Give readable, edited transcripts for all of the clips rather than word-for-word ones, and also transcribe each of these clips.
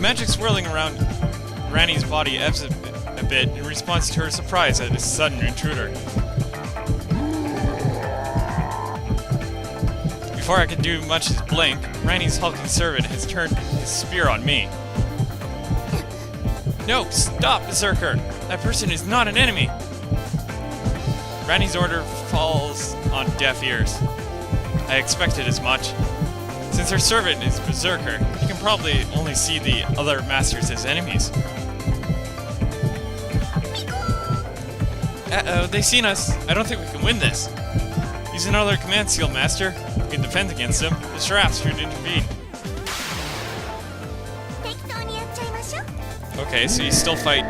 magic swirling around Ranny's body ebbs a bit in response to her surprise at a sudden intruder. Before I can do much as blink, Ranny's hulking servant has turned his spear on me. No, stop, Berserker! That person is not an enemy! Ranny's order falls on deaf ears. I expected as much. Since her servant is Berserker, he can probably only see the other masters as enemies. Uh-oh, they've seen us. I don't think we can win this. Use another command seal, Master. We can defend against them. The Sharaths should intervene. Okay, so you still fight.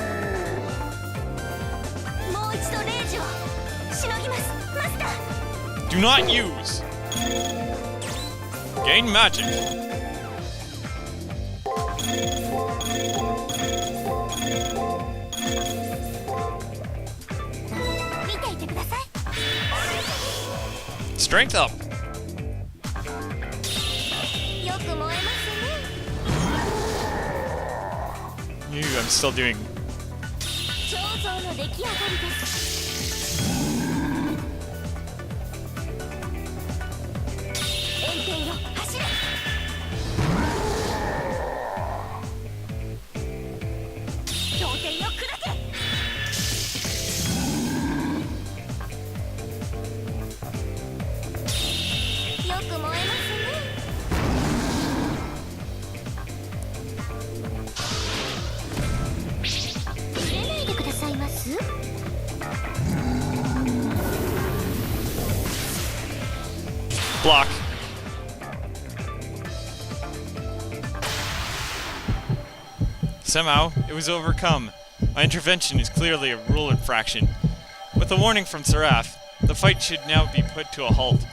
Do not use! Gain magic. Strength up. I'm still doing. Block. Somehow, it was overcome. My intervention is clearly a rule infraction. With a warning from Seraph, the fight should now be put to a halt.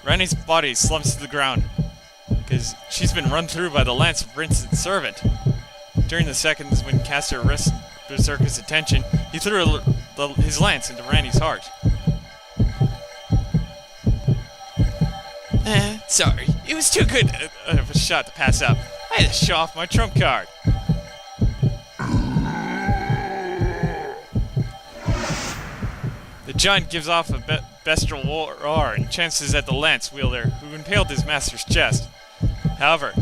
Rani's body slumps to the ground, because she's been run through by the lance of Vincent's servant. During the seconds when Caster arrested Berserker's attention, he threw his lance into Ranny's heart. Sorry. It was too good of a shot to pass up. I had to show off my trump card. The giant gives off a bestial roar and chances at the lance wielder who impaled his master's chest. However,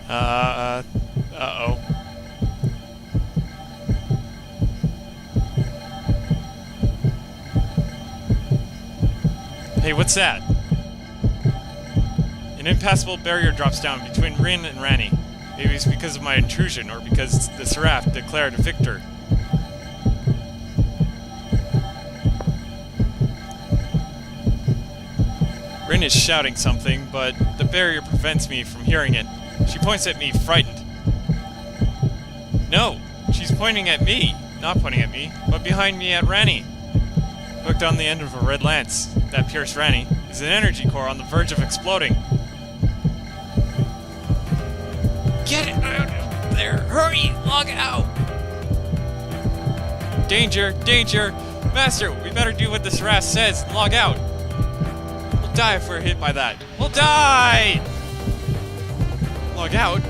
uh-oh. Hey, what's that? An impassable barrier drops down between Rin and Ranny. Maybe it's because of my intrusion, or because the Seraph declared a victor. Rin is shouting something, but the barrier prevents me from hearing it. She points at me, frightened. No, she's pointing at me. Not pointing at me, but behind me at Ranny. Hooked on the end of a red lance that pierced Ranny is an energy core on the verge of exploding. Get it out of there! Hurry! Log out! Danger! Danger! Master, we better do what the Seraph says and log out. We'll die if we're hit by that. We'll die! Log out?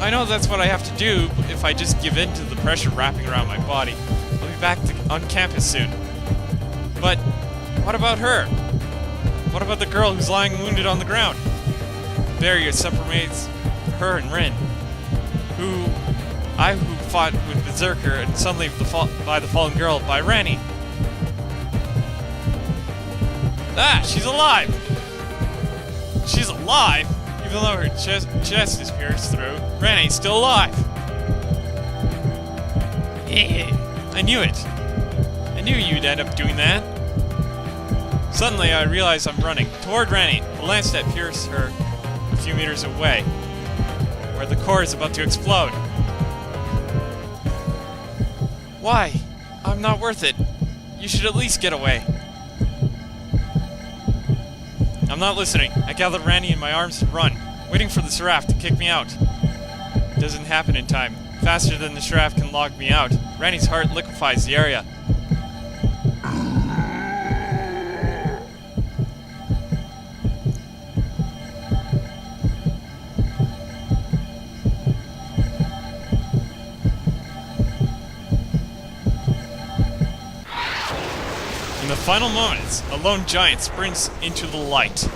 I know that's what I have to do if I just give in to the pressure wrapping around my body. I'll be back on campus soon. But what about her? What about the girl who's lying wounded on the ground? The barrier separates her and Rin, who fought with Berserker and suddenly by the fallen girl by Ranny. Ah, she's alive! She's alive? Even though her chest is pierced through, Ranny's still alive. I knew it. I knew you'd end up doing that. Suddenly I realize I'm running toward Ranny, the lance that pierced her a few meters away, where the core is about to explode. Why? I'm not worth it. You should at least get away. I'm not listening. I gather Ranny in my arms and run, waiting for the Seraph to kick me out. doesn't happen in time. Faster than the shaft can log me out. Ranny's heart liquefies the area. In the final moments, a lone giant sprints into the light.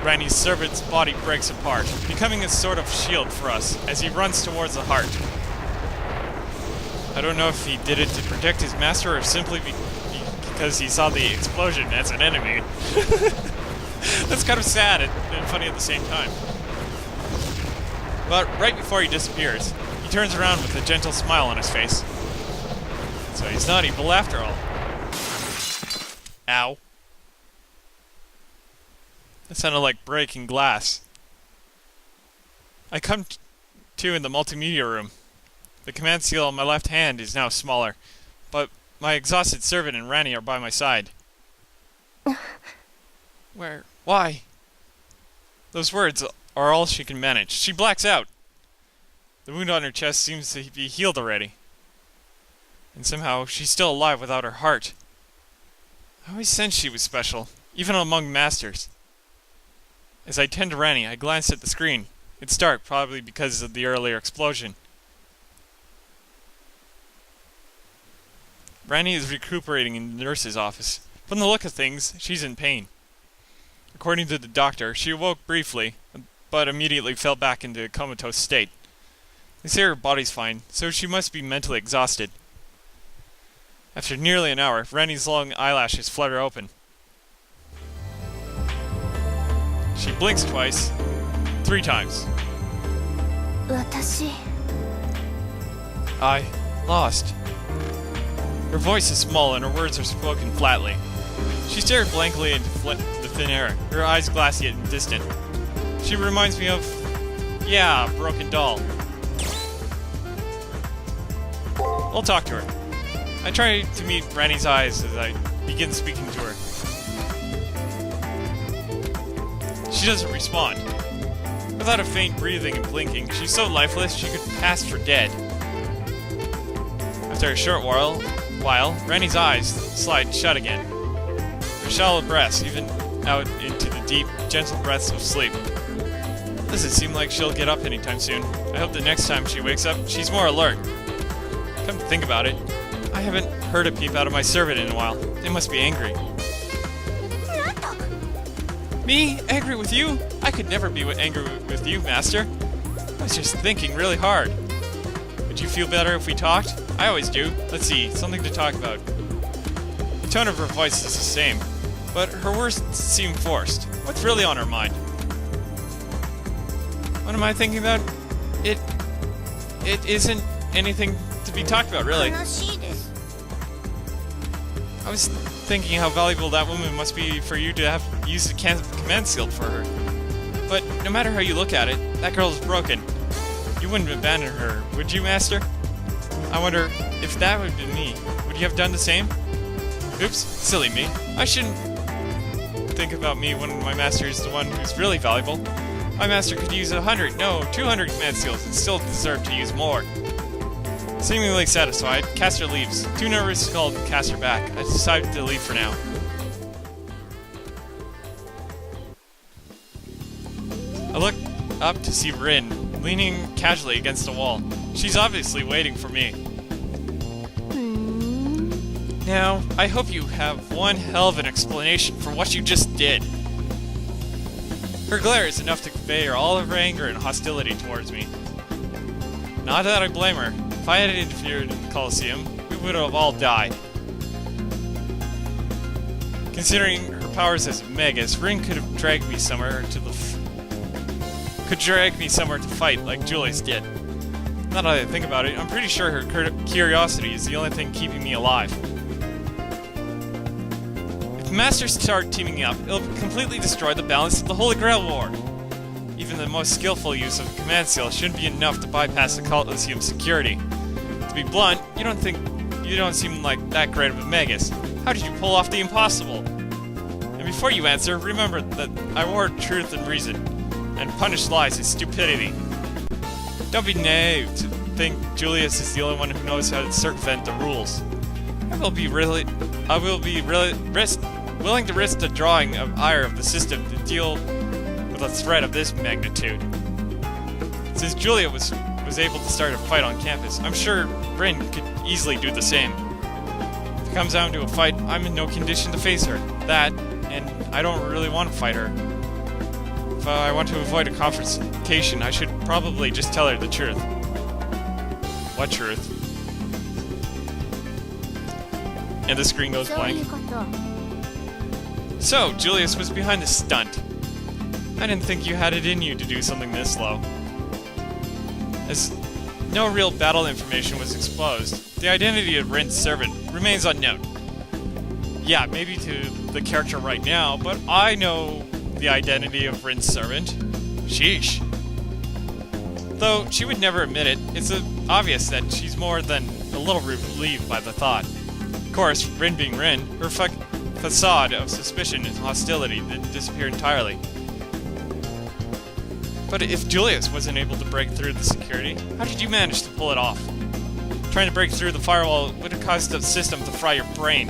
Ranny's servant's body breaks apart, becoming a sort of shield for us as he runs towards the heart. I don't know if he did it to protect his master or simply because he saw the explosion as an enemy. That's kind of sad and funny at the same time. But right before he disappears, he turns around with a gentle smile on his face. So he's not evil after all. Ow. That sounded like breaking glass. I come to in the multimedia room. The command seal on my left hand is now smaller, but my exhausted servant and Rani are by my side. Where? Why? Those words are all she can manage. She blacks out. The wound on her chest seems to be healed already. And somehow, she's still alive without her heart. I always sensed she was special, even among masters. As I tend to Rani, I glanced at the screen. It's dark, probably because of the earlier explosion. Rani is recuperating in the nurse's office. From the look of things, she's in pain. According to the doctor, she awoke briefly, but immediately fell back into a comatose state. They say her body's fine, so she must be mentally exhausted. After nearly an hour, Rani's long eyelashes flutter open. She blinks twice, 3 times. I lost. Her voice is small and her words are spoken flatly. She stared blankly into the thin air, her eyes glassy and distant. She reminds me of, yeah, a broken doll. I'll talk to her. I try to meet Rani's eyes as I begin speaking to her. She doesn't respond. Without a faint breathing and blinking, she's so lifeless she could pass for dead. After a short while, Rani's eyes slide shut again. Her shallow breaths even out into the deep, gentle breaths of sleep. Doesn't seem like she'll get up anytime soon. I hope the next time she wakes up, she's more alert. Come to think about it, I haven't heard a peep out of my servant in a while. They must be angry. Me? Angry with you? I could never be angry with you, Master. I was just thinking really hard. Would you feel better if we talked? I always do. Let's see, something to talk about. The tone of her voice is the same, but her words seem forced. What's really on her mind? What am I thinking about? It isn't anything to be talked about, really. I was thinking how valuable that woman must be for you to have used the command seal for her. But no matter how you look at it, that girl is broken. You wouldn't abandon her, would you, Master? I wonder if that would be me. Would you have done the same? Oops, silly me. I shouldn't think about me when my master is the one who's really valuable. My master could use 100, no, 200 command seals and still deserve to use more. Seemingly satisfied, Caster leaves. Too nervous to call Caster back. I decided to leave for now. I look up to see Rin, leaning casually against a wall. She's obviously waiting for me. Now, I hope you have one hell of an explanation for what you just did. Her glare is enough to convey all of her anger and hostility towards me. Not that I blame her. If I had interfered in the Colosseum, we would have all died. Considering her powers as a Magus, Rin could have dragged me somewhere to fight like Julius did. Now that I think about it, I'm pretty sure her curiosity is the only thing keeping me alive. If Masters start teaming up, it'll completely destroy the balance of the Holy Grail War. Even the most skillful use of a command seal shouldn't be enough to bypass the Colosseum security. To be blunt, you don't seem like that great of a Magus. How did you pull off the impossible? And before you answer, remember that I ward truth and reason, and punish lies and stupidity. Don't be naive to think Julius is the only one who knows how to circumvent the rules. I will be willing to risk the drawing of ire of the system to deal with a threat of this magnitude. Since Julia was able to start a fight on campus, I'm sure Rin could easily do the same. If it comes down to a fight, I'm in no condition to face her. That, and I don't really want to fight her. If I want to avoid a confrontation, I should probably just tell her the truth. What truth? And the screen goes blank. So, Julius was behind the stunt. I didn't think you had it in you to do something this low. As no real battle information was exposed, the identity of Rin's servant remains unknown. Yeah, maybe to the character right now, but I know the identity of Rin's servant. Sheesh. Though she would never admit it, it's obvious that she's more than a little relieved by the thought. Of course, Rin being Rin, her facade of suspicion and hostility didn't disappear entirely. But if Julius wasn't able to break through the security, how did you manage to pull it off? Trying to break through the firewall would have caused the system to fry your brain.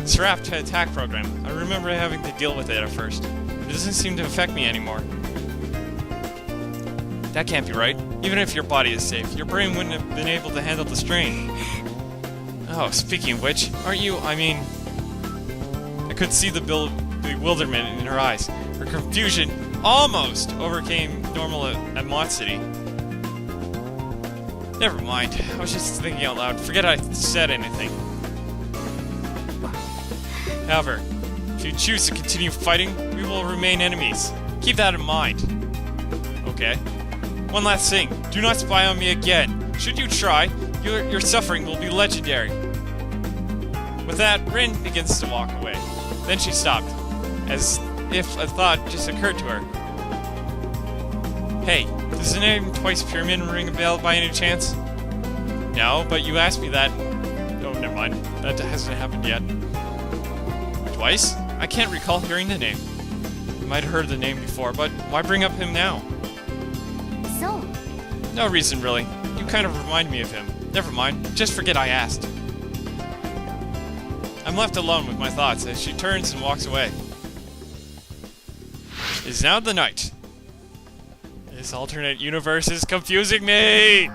Seraph attack program. I remember having to deal with it at first. It doesn't seem to affect me anymore. That can't be right. Even if your body is safe, your brain wouldn't have been able to handle the strain. Oh, speaking of which, aren't you, I could see the bewilderment in her eyes. Her confusion almost overcame normal animosity. Never mind, I was just thinking out loud. Forget I said anything. However, if you choose to continue fighting, we will remain enemies. Keep that in mind. Okay. One last thing, do not spy on me again. Should you try, your suffering will be legendary. With that, Rin begins to walk away. Then she stopped, as if a thought just occurred to her. Hey, does the name Twice Pyramid ring a bell by any chance? No, but you asked me that. Oh, never mind. That hasn't happened yet. Twice? I can't recall hearing the name. You might have heard the name before, but why bring up him now? So? No reason, really. You kind of remind me of him. Never mind. Just forget I asked. I'm left alone with my thoughts as she turns and walks away. It is now the night. This alternate universe is confusing me!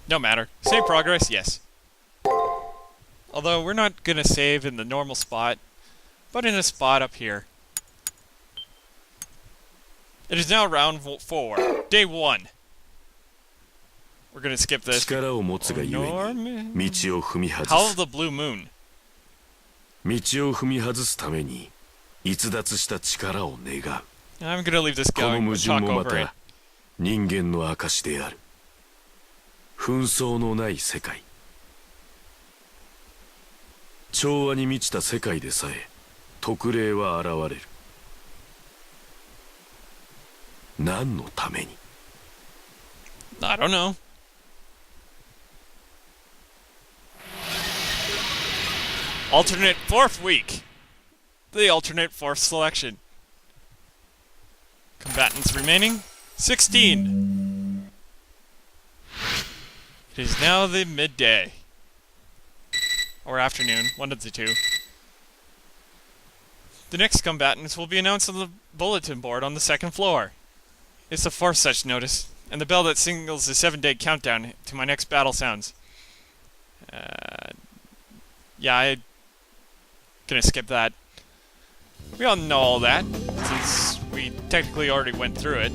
No matter. Save progress, yes. Although we're not gonna save in the normal spot, but in a spot up here. It is now round 4, day 1. We're gonna skip this. Howl of the Blue Moon. 道を踏み外すために逸脱した力を願う。 I'm gonna leave this この going 矛 and 盾 talk もま over it. た人間の証である。紛争のない世界。調和に満ちた世界でさえ特例は現れる。何のために？ I don't know. Alternate 4th week. The alternate 4th selection. Combatants remaining 16. It is now the midday. Or afternoon, one of the two. The next combatants will be announced on the bulletin board on the 2nd floor. It's the 4th such notice, and the bell that signals the 7-day countdown to my next battle sounds. Yeah, I'm gonna skip that. We all know all that, since we technically already went through it.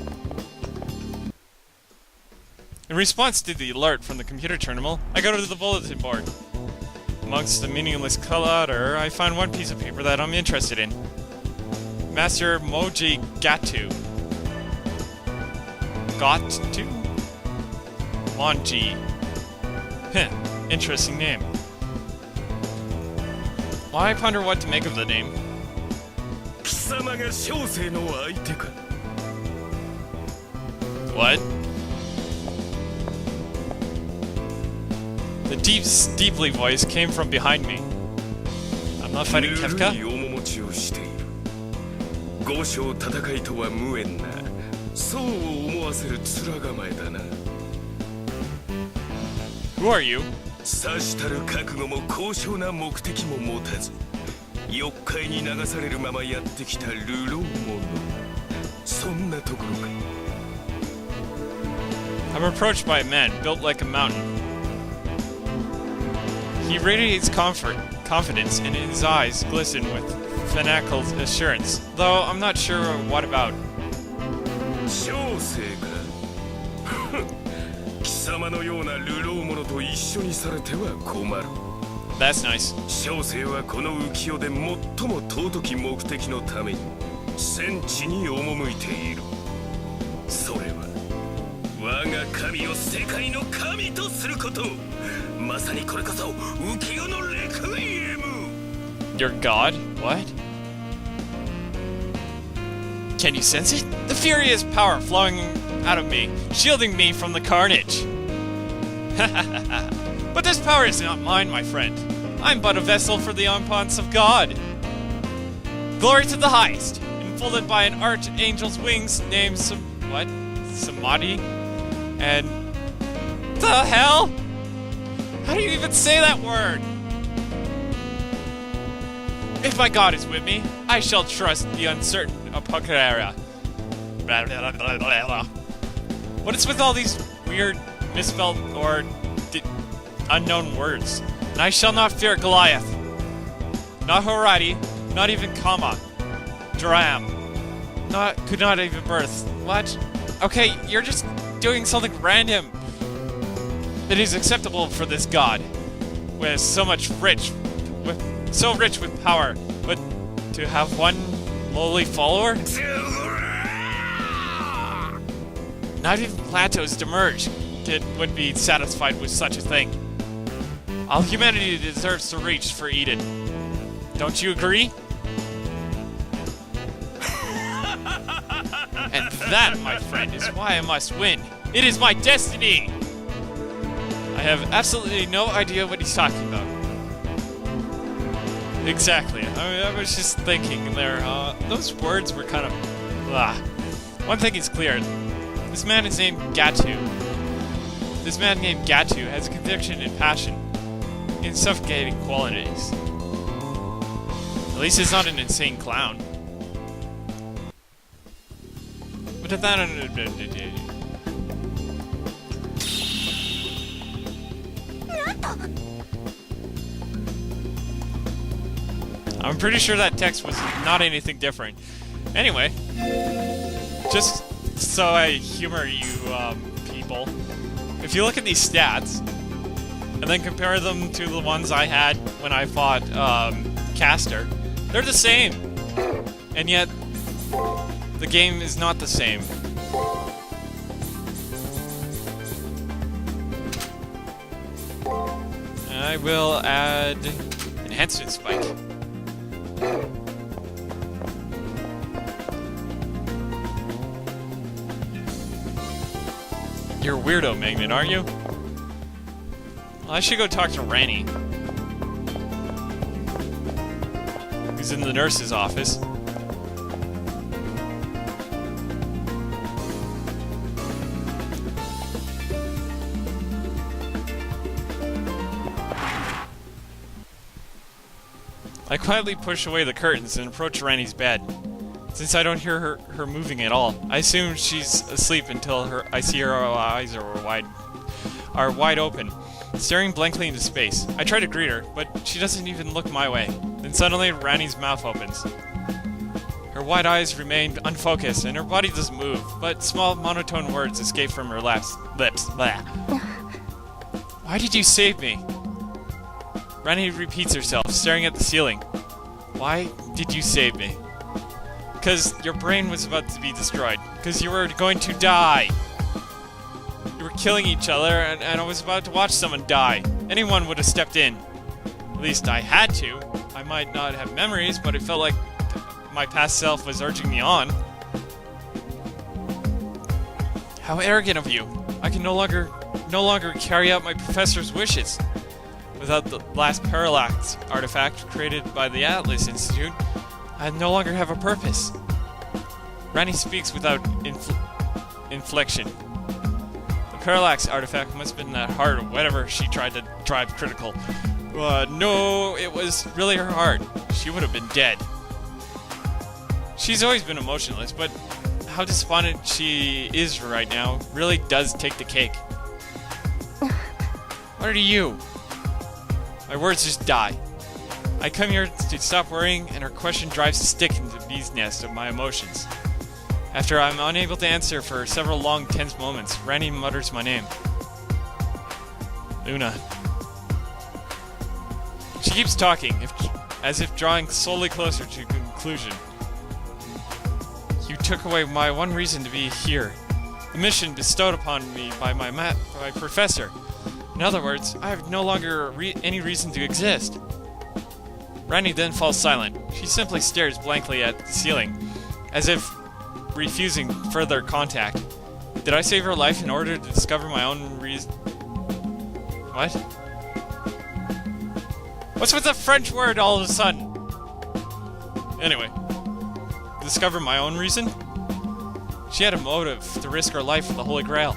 In response to the alert from the computer terminal, I go to the bulletin board. Amongst the meaningless clutter, I find one piece of paper that I'm interested in. Master Moji Gatu. Gatu? Monji. Heh, interesting name. Why I ponder what to make of the name. 貴様が小生の相手か。 What? The deeply voice came from behind me. I'm Not fighting ぬる Kefka? い面持ちをしている。五章戦いとは無縁な、そう思わせる面構えだな。 Who are you? さしたる覚悟も高尚な目的も持たず、欲界に流されるままやってきた流浪者。そんなところか。 I'm approached by a man built like a mountain. He radiates confidence, and his eyes glisten with fanatical assurance, though I'm not sure what about. 小生か。貴様のような流浪者と一緒にされては困る。 That's nice. 小生はこの浮世で最も尊き目的のために戦地に赴いている。それは我が神を世界の神とすること。まさにこれこそ浮世のレクイエム。 Your god? What? Can you sense it? The furious power flowing out of me, shielding me from the carnage. But this power is not mine, my friend. I'm but a vessel for the enpans of God. Glory to the highest, enfolded by an archangel's wings named Samadhi? And the hell? How do you even say that word? If my God is with me, I shall trust the uncertain Apocalypse. What is with all these weird, misspelled, or unknown words? And I shall not fear Goliath. Not Horati, not even Kama. Dram. Could not even birth. What? Okay, you're just doing something random. It is acceptable for this god, with so rich with power, but to have one lowly follower? Not even Plato's Demerge would be satisfied with such a thing. All humanity deserves to reach for Eden. Don't you agree? And that, my friend, is why I must win. It is my destiny! I have absolutely no idea what he's talking about. Exactly. I was just thinking there, those words were kind of... One thing is clear. This man is named Gatu. This man named Gatu has a conviction and passion in suffocating qualities. At least he's not an insane clown. But if that... I'm pretty sure that text was not anything different. Anyway, just so I humor you people, if you look at these stats and then compare them to the ones I had when I fought Caster, they're the same. And yet, the game is not the same. I will add enhancement spike. You're a weirdo, Magnet, aren't you? Well, I should go talk to Ranny, who's in the nurse's office. I quietly push away the curtains and approach Ranny's bed. Since I don't hear her moving at all, I assume she's asleep until I see her eyes are wide open, staring blankly into space. I try to greet her, but she doesn't even look my way. Then suddenly, Ranny's mouth opens. Her wide eyes remain unfocused, and her body doesn't move, but small monotone words escape from her lips. Blah. Why did you save me? Rani repeats herself, staring at the ceiling. Why did you save me? Because your brain was about to be destroyed. Because you were going to die. You were killing each other, and I was about to watch someone die. Anyone would have stepped in. At least I had to. I might not have memories, but it felt like my past self was urging me on. How arrogant of you. I can no longer carry out my professor's wishes. Without the last parallax artifact created by the Atlas Institute, I no longer have a purpose. Rani speaks without inflection. The parallax artifact must have been that heart or whatever she tried to drive critical. No, it was really her heart. She would have been dead. She's always been emotionless, but how despondent she is right now really does take the cake. What are you? My words just die. I come here to stop worrying, and her question drives a stick into the bee's nest of my emotions. After I'm unable to answer for several long, tense moments, Ranny mutters my name. Luna. She keeps talking, as if drawing slowly closer to conclusion. You took away my one reason to be here. The mission bestowed upon me by my professor. In other words, I have no longer any reason to exist. Rani then falls silent. She simply stares blankly at the ceiling, as if refusing further contact. Did I save her life in order to discover my own reason? What? What's with the French word all of a sudden? Anyway. Discover my own reason? She had a motive to risk her life for the Holy Grail.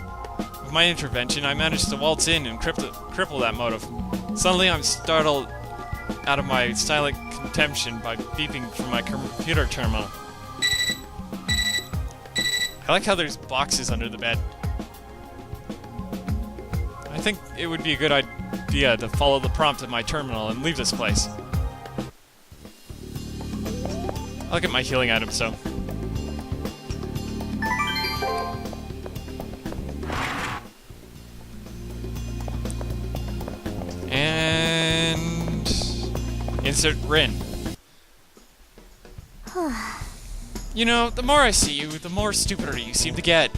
With my intervention, I managed to waltz in and cripple that motive. Suddenly, I'm startled out of my silent contempt by beeping from my computer terminal. I like how there's boxes under the bed. I think it would be a good idea to follow the prompt of my terminal and leave this place. I'll get my healing items, so. And insert Rin. You know, the more I see you, the more stupider you seem to get.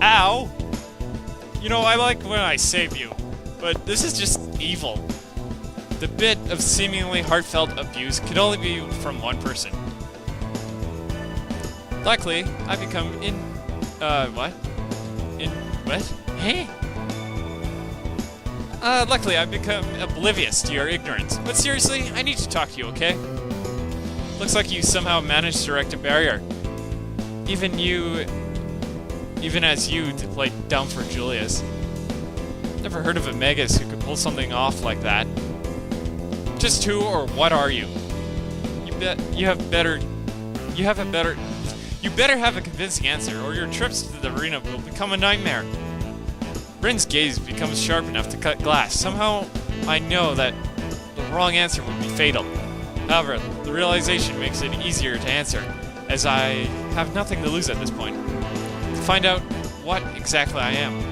Ow! You know, I like when I save you, but this is just evil. The bit of seemingly heartfelt abuse could only be from one person. Luckily, I've become Hey? Luckily, I've become oblivious to your ignorance. But seriously, I need to talk to you, okay? Looks like you somehow managed to erect a barrier. Even as you to play dumb for Julius. Never heard of a Magus who could pull something off like that. Just who or what are you? You better have a convincing answer, or your trips to the arena will become a nightmare. Rin's gaze becomes sharp enough to cut glass. Somehow, I know that the wrong answer would be fatal. However, the realization makes it easier to answer, as I have nothing to lose at this point. To find out what exactly I am.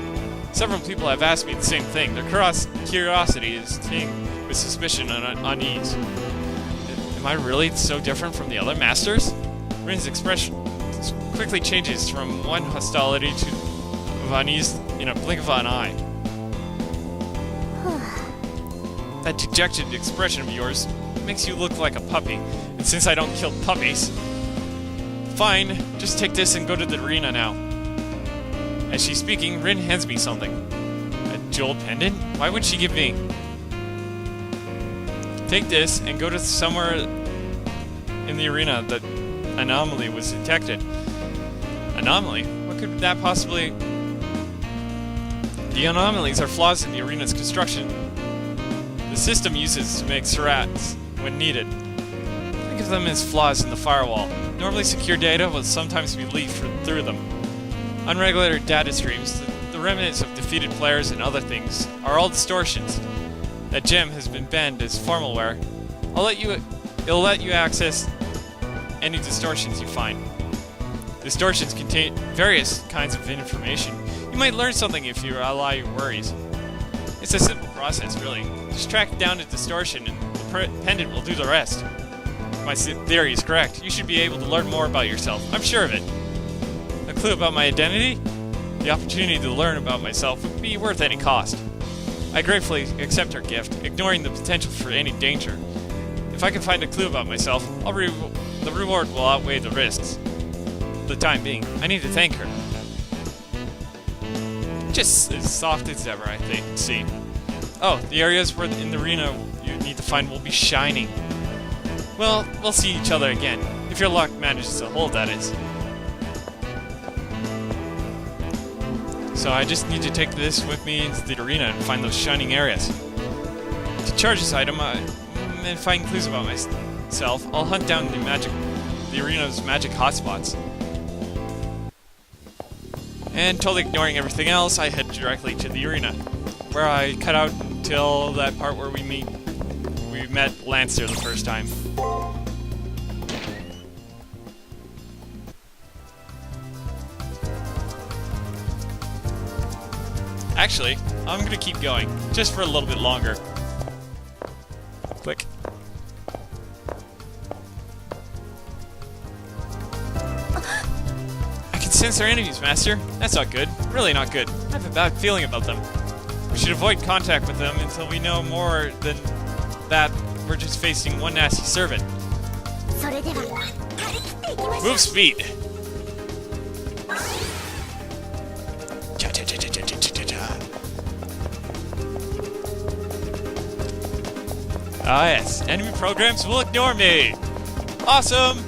Several people have asked me the same thing. Their curiosity is tinged with suspicion and unease. Am I really so different from the other masters? Rin's expression quickly changes from one hostility to unease in a blink of an eye. That dejected expression of yours makes you look like a puppy, and since I don't kill puppies, fine, just take this and go to the arena now. As she's speaking, Rin hands me something. A jeweled pendant? Why would she give me? Take this and go to somewhere in the arena that anomaly was detected. Anomaly? What could that possibly... The anomalies are flaws in the arena's construction. The system uses to make surats when needed. Think of them as flaws in the firewall. Normally secure data will sometimes be leaked through them. Unregulated data streams, the remnants of defeated players and other things, are all distortions. That gem has been banned as formalware. It'll let you access any distortions you find. Distortions contain various kinds of information. You might learn something if you allow your worries. It's a simple process, really. Just track down a distortion and the pendant will do the rest. If my theory is correct, you should be able to learn more about yourself. I'm sure of it. A clue about my identity? The opportunity to learn about myself would be worth any cost. I gratefully accept her gift, ignoring the potential for any danger. If I can find a clue about myself, the reward will outweigh the risks. For the time being, I need to thank her. Just as soft as ever, I think. See, Oh, the areas where in the arena you need to find will be shining. Well, we'll see each other again. If your luck manages to hold, that is. So I just need to take this with me into the arena and find those shining areas. To charge this item, and find clues about myself, I'll hunt down the arena's magic hotspots. And totally ignoring everything else, I head directly to the arena, where I cut out until that part where we met Lancer the first time. Actually, I'm gonna keep going, just for a little bit longer. Click. I can sense their enemies, Master. That's not good. Really not good. I have a bad feeling about them. We should avoid contact with them until we know more than that we're just facing one nasty servant. Move speed! Ah yes, enemy programs will ignore me! Awesome!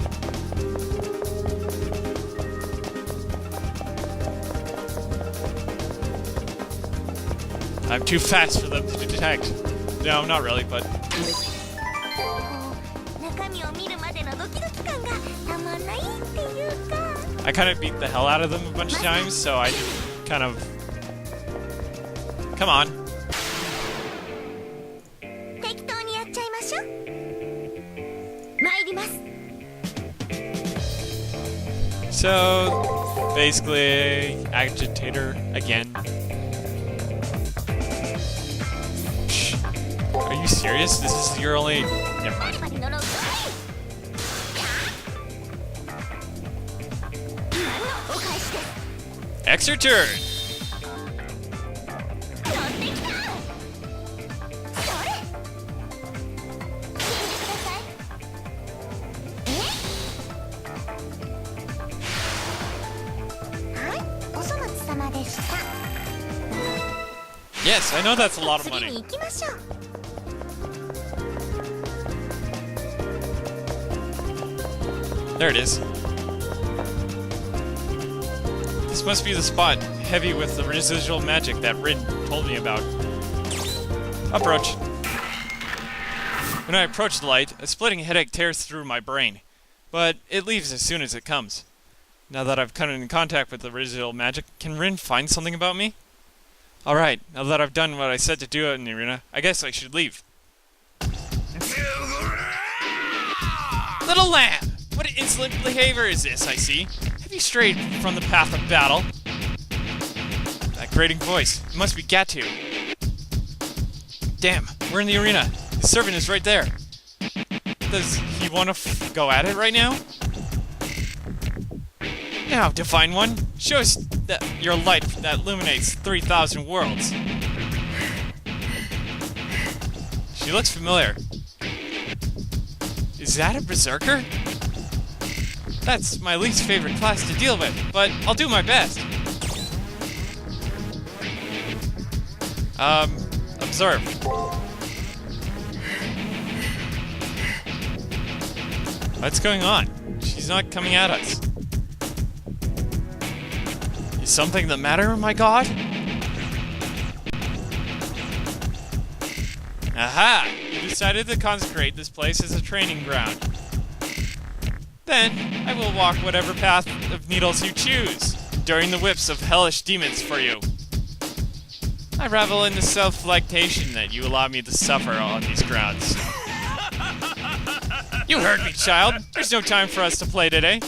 I'm too fast for them to detect. No, not really, but... I kind of beat the hell out of them a bunch of times, so I kind of... Come on. So, basically, agitator again. Shh. Are you serious? This is your only... Never mind. X your turn! Yes, I know that's a lot of money. There it is. This must be the spot, heavy with the residual magic that Rin told me about. Approach. When I approach the light, a splitting headache tears through my brain, but it leaves as soon as it comes. Now that I've come in contact with the residual magic, can Rin find something about me? Alright, now that I've done what I said to do in the arena, I guess I should leave. Little lamb! What insolent behavior is this, I see? Have you strayed from the path of battle? That grating voice. It must be Gatu. Damn, we're in the arena. The servant is right there. Does he want to go at it right now? Now, Divine One, show us your light that illuminates 3,000 worlds. She looks familiar. Is that a Berserker? That's my least favorite class to deal with, but I'll do my best. Observe. What's going on? She's not coming at us. Is something the matter, my god? Aha! You decided to consecrate this place as a training ground. Then, I will walk whatever path of needles you choose, during the whips of hellish demons for you. I revel in the self-flagtation that you allow me to suffer on these grounds. You heard me, child. There's no time for us to play today.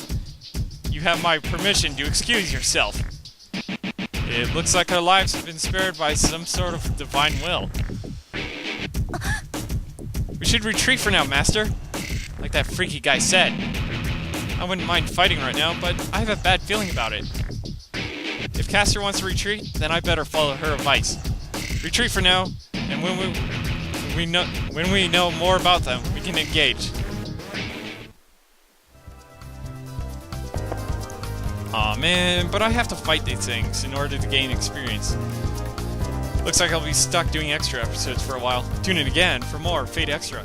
You have my permission to excuse yourself. It looks like our lives have been spared by some sort of divine will. We should retreat for now, Master. Like that freaky guy said. I wouldn't mind fighting right now, but I have a bad feeling about it. If Caster wants to retreat, then I better follow her advice. Retreat for now, and when we know more about them, we can engage. Aw man, but I have to fight these things in order to gain experience. Looks like I'll be stuck doing extra episodes for a while. Tune in again for more Fate Extra.